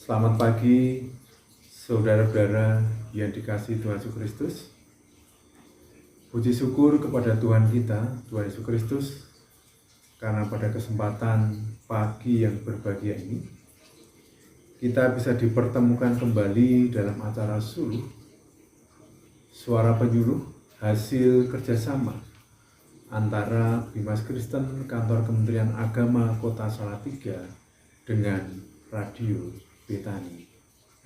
Selamat pagi, saudara-saudara yang dikasihi Tuhan Yesus Kristus. Puji syukur kepada Tuhan kita, Tuhan Yesus Kristus, karena pada kesempatan pagi yang berbahagia ini, kita bisa dipertemukan kembali dalam acara suluh, suara penyuluh, hasil kerjasama antara Bimas Kristen Kantor Kementerian Agama Kota Salatiga dengan Radio Betani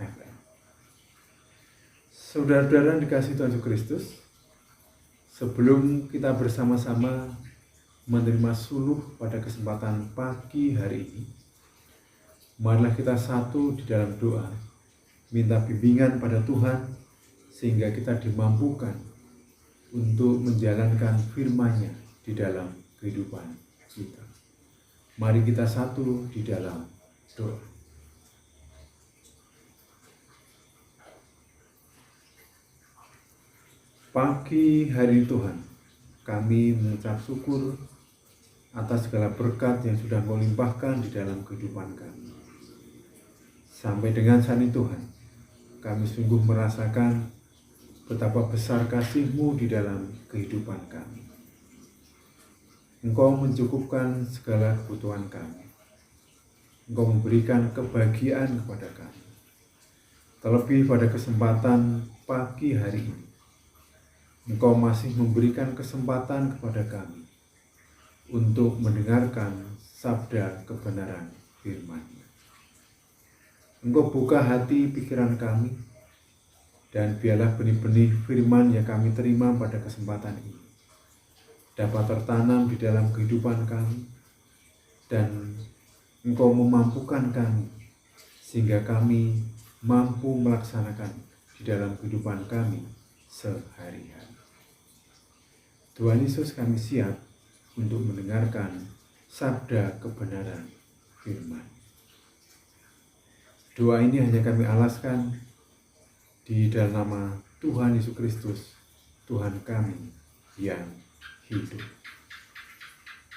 FM. Saudara-saudara yang dikasihi Tuhan Yesus Kristus, sebelum kita bersama-sama menerima suluh pada kesempatan pagi hari ini, marilah kita satu di dalam doa, minta bimbingan pada Tuhan sehingga kita dimampukan untuk menjalankan firman-Nya di dalam kehidupan kita. Mari kita satu di dalam doa. Pagi hari Tuhan, kami mengucap syukur atas segala berkat yang sudah Kau limpahkan di dalam kehidupan kami. Sampai dengan saat ini Tuhan, kami sungguh merasakan betapa besar kasih-Mu di dalam kehidupan kami. Engkau mencukupkan segala kebutuhan kami. Engkau memberikan kebahagiaan kepada kami. Terlebih pada kesempatan pagi hari ini, Engkau masih memberikan kesempatan kepada kami untuk mendengarkan sabda kebenaran firman-Nya. Engkau buka hati pikiran kami, dan biarlah benih-benih firman yang kami terima pada kesempatan ini dapat tertanam di dalam kehidupan kami, dan Engkau memampukan kami sehingga kami mampu melaksanakan di dalam kehidupan kami sehari-hari. Tuhan Yesus, kami siap untuk mendengarkan sabda kebenaran firman. Doa ini hanya kami alaskan di dalam nama Tuhan Yesus Kristus, Tuhan kami yang hidup.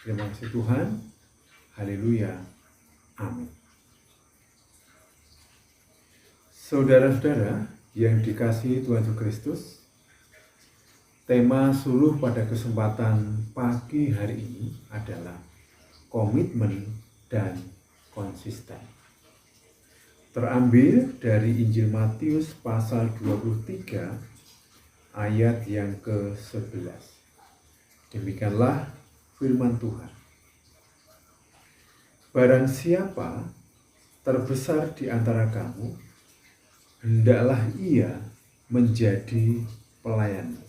Terima kasih Tuhan. Haleluya. Amin. Saudara-saudara yang dikasihi Tuhan Yesus Kristus, tema suluh pada kesempatan pagi hari ini adalah komitmen dan konsisten. Terambil dari Injil Matius pasal 23 ayat yang ke-11. Demikianlah firman Tuhan. Barang siapa terbesar di antara kamu, hendaklah ia menjadi pelayanmu.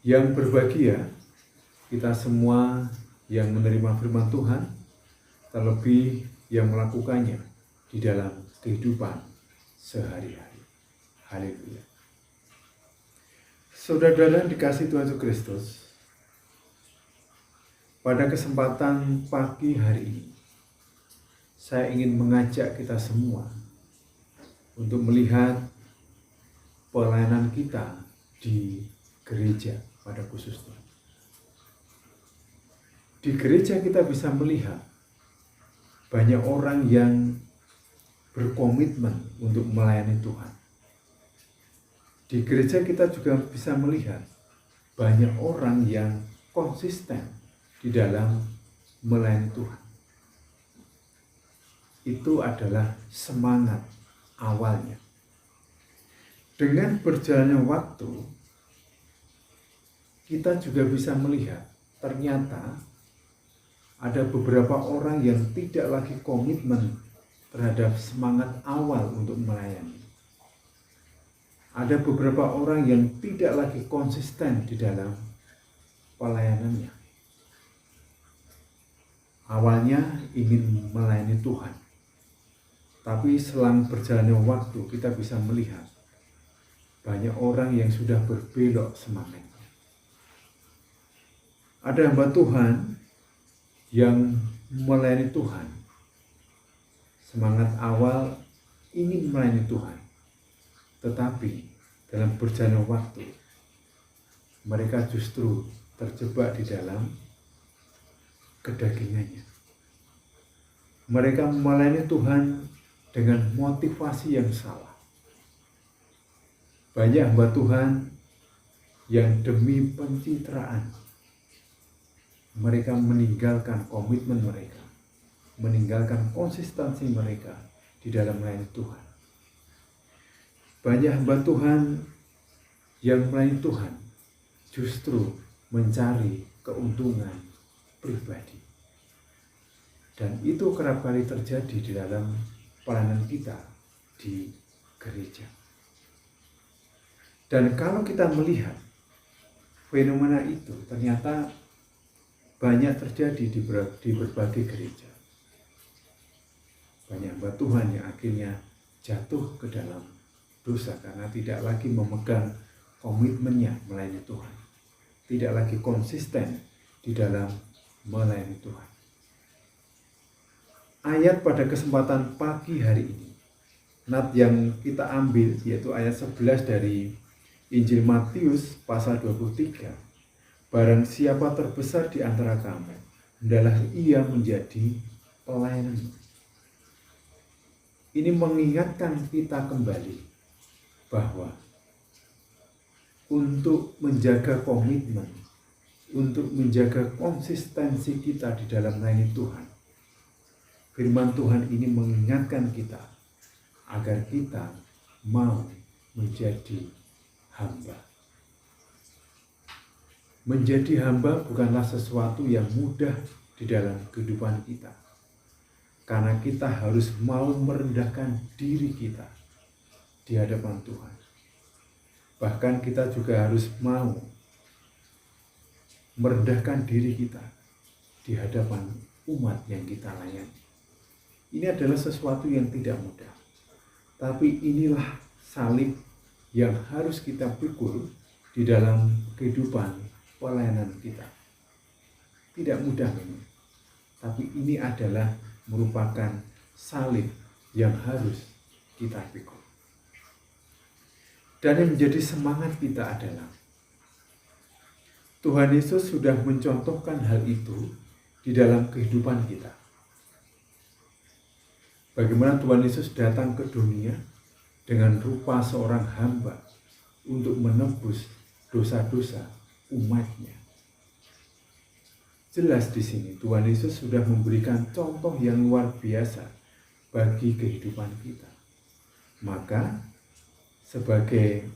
Yang berbahagia kita semua yang menerima firman Tuhan, terlebih yang melakukannya di dalam kehidupan sehari-hari. Haleluya. Saudara-saudara dikasihi Tuhan Yesus Kristus, pada kesempatan pagi hari ini, saya ingin mengajak kita semua untuk melihat pelayanan kita di gereja pada khususnya. Di gereja kita bisa melihat banyak orang yang berkomitmen untuk melayani Tuhan. Di gereja kita juga bisa melihat banyak orang yang konsisten di dalam melayani Tuhan. Itu adalah semangat awalnya. Dengan berjalannya waktu, kita juga bisa melihat ternyata ada beberapa orang yang tidak lagi komitmen terhadap semangat awal untuk melayani. Ada beberapa orang yang tidak lagi konsisten di dalam pelayanannya. Awalnya ingin melayani Tuhan, tapi selang berjalannya waktu kita bisa melihat banyak orang yang sudah berbelok semangatnya. Ada hamba Tuhan yang melayani Tuhan. Semangat awal ingin melayani Tuhan. Tetapi dalam berjalannya waktu, mereka justru terjebak di dalam kedagingannya. Mereka melayani Tuhan dengan motivasi yang salah. Banyak hamba Tuhan yang demi pencitraan mereka meninggalkan komitmen mereka, meninggalkan konsistensi mereka di dalam melayani Tuhan. Banyak hamba Tuhan yang melayani Tuhan justru mencari keuntungan pribadi. Dan itu kerap kali terjadi di dalam pelayanan kita di gereja. Dan kalau kita melihat fenomena itu ternyata banyak terjadi di berbagai gereja. Banyak hamba Tuhan yang akhirnya jatuh ke dalam dosa karena tidak lagi memegang komitmennya melayani Tuhan. Tidak lagi konsisten di dalam melayani Tuhan. Ayat pada kesempatan pagi hari ini, nat yang kita ambil yaitu ayat 11 dari Injil Matius pasal 23. Barang siapa terbesar di antara kamu, hendaklah ia menjadi pelayanmu. Ini mengingatkan kita kembali bahwa untuk menjaga komitmen, untuk menjaga konsistensi kita di dalam melayani Tuhan, firman Tuhan ini mengingatkan kita agar kita mau menjadi hamba. Menjadi hamba bukanlah sesuatu yang mudah di dalam kehidupan kita. Karena kita harus mau merendahkan diri kita di hadapan Tuhan. Bahkan kita juga harus mau merendahkan diri kita di hadapan umat yang kita layani. Ini adalah sesuatu yang tidak mudah. Tapi inilah salib yang harus kita pikul di dalam kehidupan pelayanan kita. Tidak mudah memang. Tapi ini adalah merupakan salib yang harus kita pikul. Dan yang menjadi semangat kita adalah Tuhan Yesus sudah mencontohkan hal itu di dalam kehidupan kita. Bagaimana Tuhan Yesus datang ke dunia dengan rupa seorang hamba untuk menebus dosa-dosa umatnya. Jelas di sini Tuhan Yesus sudah memberikan contoh yang luar biasa bagi kehidupan kita. Maka sebagai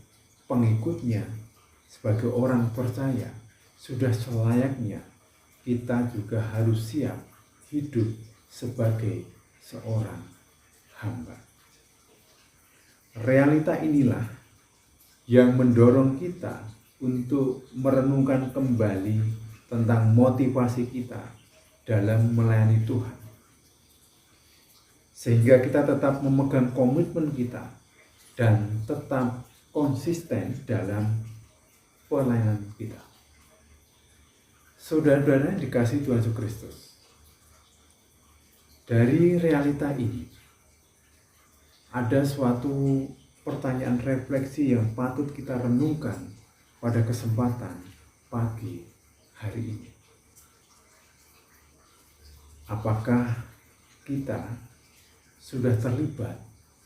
pengikutnya, sebagai orang percaya, sudah selayaknya kita juga harus siap hidup sebagai seorang hamba. Realita inilah yang mendorong kita untuk merenungkan kembali tentang motivasi kita dalam melayani Tuhan. Sehingga kita tetap memegang komitmen kita dan tetap konsisten dalam pelayanan kita. Saudara-saudara yang dikasihi Tuhan Yesus Kristus, dari realita ini ada suatu pertanyaan refleksi yang patut kita renungkan pada kesempatan pagi hari ini. Apakah kita sudah terlibat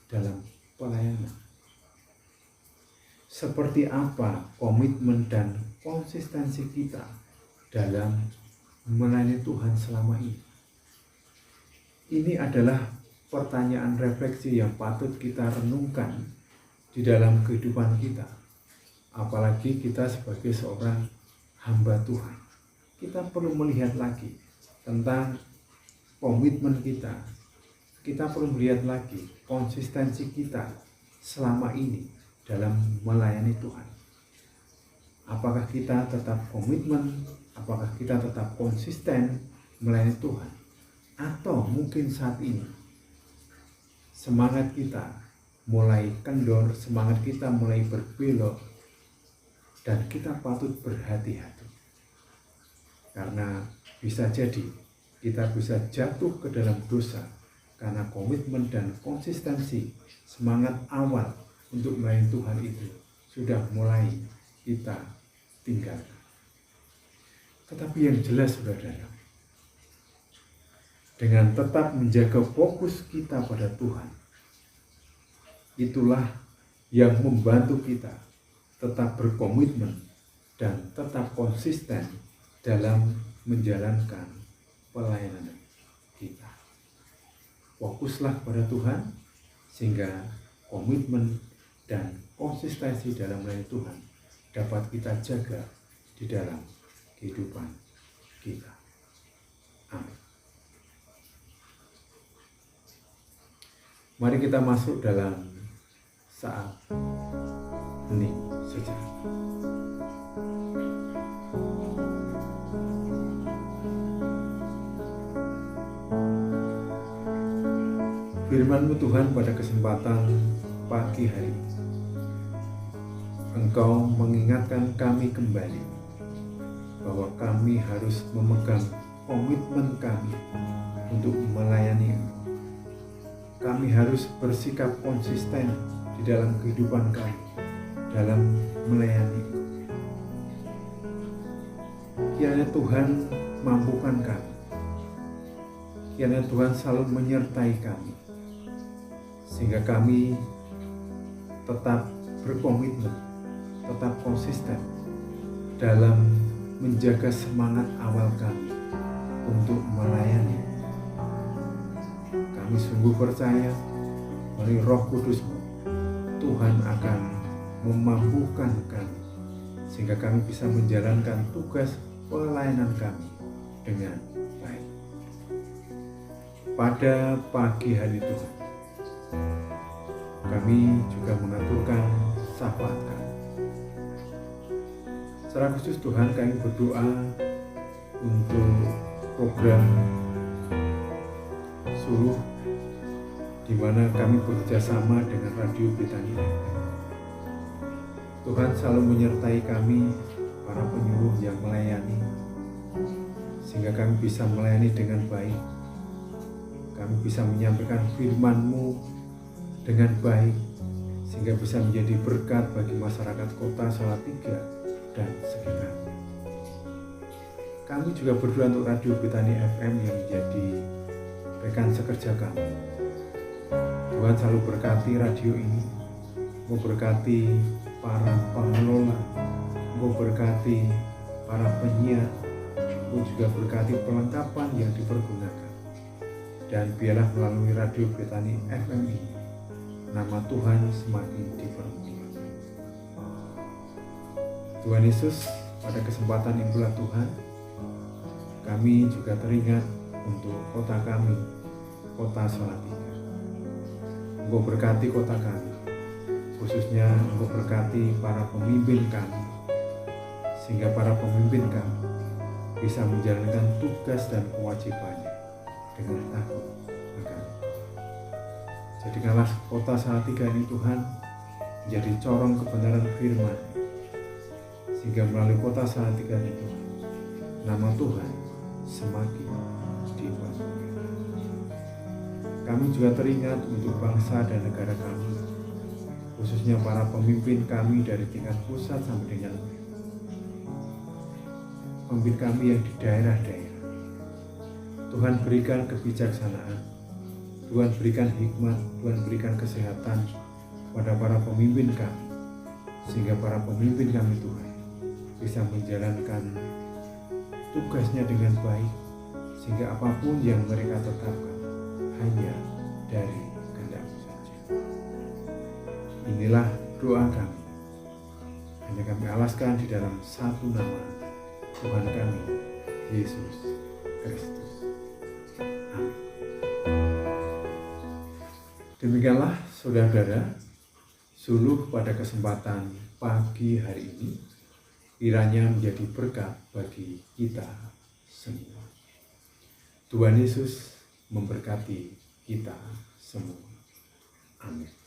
dalam pelayanan? Seperti apa komitmen dan konsistensi kita dalam melayani Tuhan selama ini? Ini adalah pertanyaan refleksi yang patut kita renungkan di dalam kehidupan kita. Apalagi kita sebagai seorang hamba Tuhan. Kita perlu melihat lagi tentang komitmen kita. Kita perlu melihat lagi konsistensi kita selama ini dalam melayani Tuhan. Apakah kita tetap komitmen? Apakah kita tetap konsisten melayani Tuhan? Atau mungkin saat ini semangat kita mulai kendor, semangat kita mulai berbelok, dan kita patut berhati-hati. Karena bisa jadi kita bisa jatuh ke dalam dosa karena komitmen dan konsistensi semangat awal untuk melayani Tuhan itu sudah mulai kita tinggalkan. Tetapi yang jelas, saudara, dengan tetap menjaga fokus kita pada Tuhan, itulah yang membantu kita tetap berkomitmen dan tetap konsisten dalam menjalankan pelayanan kita. Fokuslah pada Tuhan sehingga komitmen dan konsistensi dalam melayani Tuhan dapat kita jaga di dalam kehidupan kita. Amin. Mari kita masuk dalam saat hening sejenak. Firman-Mu Tuhan pada kesempatan pagi hari ini, Engkau mengingatkan kami kembali bahwa kami harus memegang komitmen kami untuk melayani Engkau. Kami harus bersikap konsisten di dalam kehidupan kami, dalam melayani Engkau. Kiranya Tuhan mampukan kami. Kiranya Tuhan selalu menyertai kami, sehingga kami tetap berkomitmen, tetap konsisten dalam menjaga semangat awal kami untuk melayani. Kami sungguh percaya melalui Roh Kudus-Mu, Tuhan akan memampukan kami sehingga kami bisa menjalankan tugas pelayanan kami dengan baik. Pada pagi hari Tuhan, kami juga mengaturkan syafaat kami. Secara khusus Tuhan, kami berdoa untuk program Suluh, di mana kami bekerjasama dengan Radio Betani. Tuhan selalu menyertai kami, para penyuluh yang melayani, sehingga kami bisa melayani dengan baik. Kami bisa menyampaikan firman-Mu dengan baik, sehingga bisa menjadi berkat bagi masyarakat kota Salatiga dan sekitar. Kami juga berdoa untuk Radio Betani FM yang menjadi rekan sekerja kami. Tuhan selalu berkati radio ini, memberkati para pengelola, memberkati para penyiar, juga berkati perlengkapan yang dipergunakan. Dan biarlah melalui Radio Betani FM ini, nama Tuhan semakin dipermuliakan. Tuhan Yesus, pada kesempatan itulah Tuhan, kami juga teringat untuk kota kami, kota Salatiga. Engkau berkati kota kami, khususnya Engkau berkati para pemimpin kami, sehingga para pemimpin kami bisa menjalankan tugas dan kewajibannya dengan takut akan. Jadikanlah kota Salatiga ini Tuhan menjadi corong kebenaran firman, sehingga melalui kota Salatiga ini Tuhan, nama Tuhan semakin dipermuliakan. Kami juga teringat untuk bangsa dan negara kami, khususnya para pemimpin kami dari tingkat pusat sampai dengan pemimpin kami yang di daerah-daerah. Tuhan berikan kebijaksanaan, Tuhan berikan hikmat, Tuhan berikan kesehatan pada para pemimpin kami, sehingga para pemimpin kami Tuhan bisa menjalankan tugasnya dengan baik, sehingga apapun yang mereka tetapkan hanya dari kehendak-Mu saja. Inilah doa kami, hanya kami alaskan di dalam satu nama Tuhan kami, Yesus Kristus. Amin. Demikianlah saudara-saudara, suluh pada kesempatan pagi hari ini kiranya menjadi berkat bagi kita semua. Tuhan Yesus memberkati kita semua. Amin.